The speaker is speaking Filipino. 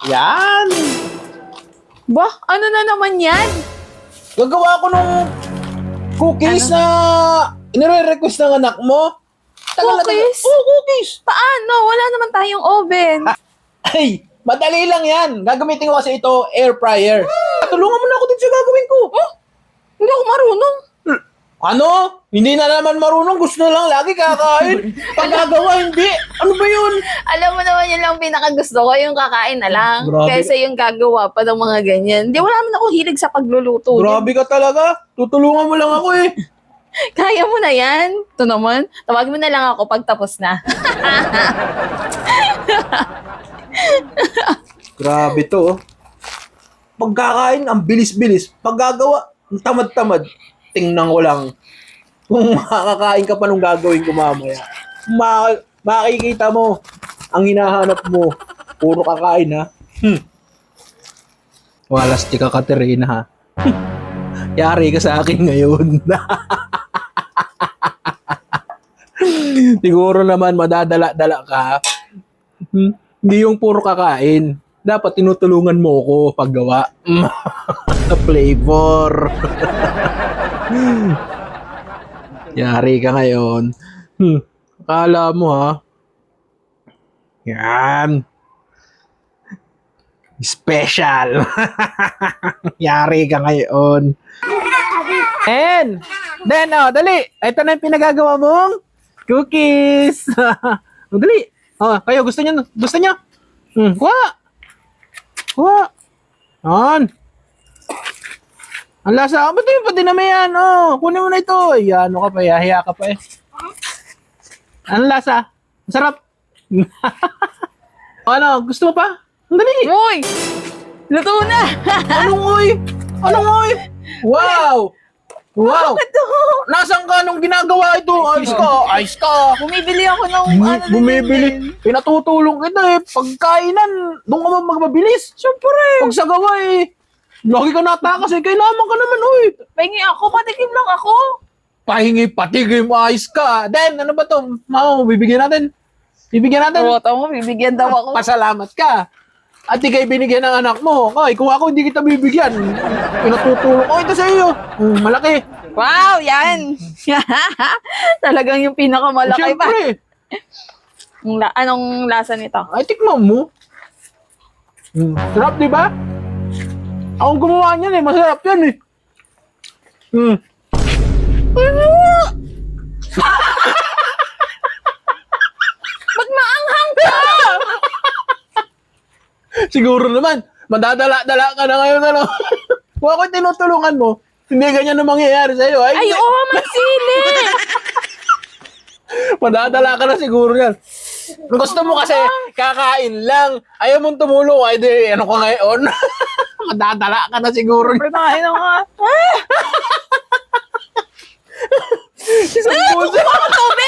Yan. Ba, ano na naman yan? Gagawa ko nung cookies na inire-request ng anak mo. Cookies? Oo, cookies. Paano? Wala naman tayong oven. Ay, madali lang yan. Gagamitin ko kasi ito, air fryer. Tulungan mo na ako din sa gagawin ko. Hindi ako marunong. Ano? Hindi na naman marunong. Gusto na lang lagi kakain. Pag gagawa, hindi. Ano ba yun? Alam mo naman yun lang pinakagusto ko, yung kakain na lang. Grabe. Kaysa yung gagawa pa ng mga ganyan. Di, wala naman ako hilig sa pagluluto. Grabe ka talaga. Tutulungan mo lang ako eh. Kaya mo na yan. Ito naman, tawagin mo na lang ako pag tapos na. Grabe to. Oh. Pagkakain, ang bilis-bilis. Paggagawa, ang tamad-tamad. Tingnan ko lang. Kung makakain ka pa nung gagawin ko mamaya. Makikita mo, ang hinahanap mo, puro kakain ha. Walastik ka, Katerina ha. Yari ka sa akin ngayon. Siguro naman madadala-dala ka. Hindi yung puro kakain. Dapat tinutulungan mo ko paggawa. Flavor. Yari ka ngayon. Akala mo ha. Yan. Special. Yari ka ngayon. And, then, dali. Ito na yung pinagagawa mong cookies. Dali. Kayo, gusto niyo? Gusto niyo? Kuha. Kuha. Yan. Ang lasa. Ba't yung pati naman yan? Kunin mo na ito. Yan, ano ka pa, hiya ka pa eh. Ang lasa? Ang sarap. Ano, gusto mo pa? Ang dali. Uy! Luto na! Anong uy? Anong uy? Wow! Wow! Ito! Nasaan ka nung ginagawa ito? Ayos ka! Ayos ka! Bumibili ako ng Bumibili. Pinatutulong kita eh. Pagkainan, doon ka magmabilis. Siyempre! Pag sa gawa eh. Lagi ka natakas eh. Kailangan ka naman uy. Pahingi ako, patikim lang ako. Pahingi, patigim, ayos ka. Then, ano ba to? Mama, bibigyan natin. Bibigyan natin. Bota mo, bibigyan daw ako. Pasalamat ka. At ikay binigyan ng anak mo. Kung ako hindi kita bibigyan, pinatutulong. Ito sa iyo. Malaki. Wow, yan! Talagang yung pinakamalaki pa. Siyempre. Anong lasa nito? Ay, tikman mo. Sarap, di ba? Akong gumawa niyan eh. Masarap yan eh. Ba't maanghang ka? Siguro naman, madadala-dala ka na ngayon, ano? Kung ako tinutulungan mo, hindi ganyan na mangyayari sa'yo. Ay, oo, magsili! Madadala ka na siguro yan. Gusto mo kasi kakain lang. Ayaw mong tumulong. Ay, di, ano ka ngayon? Madadala ka na siguro. Patahin ako nga. Isang puso. Tubig!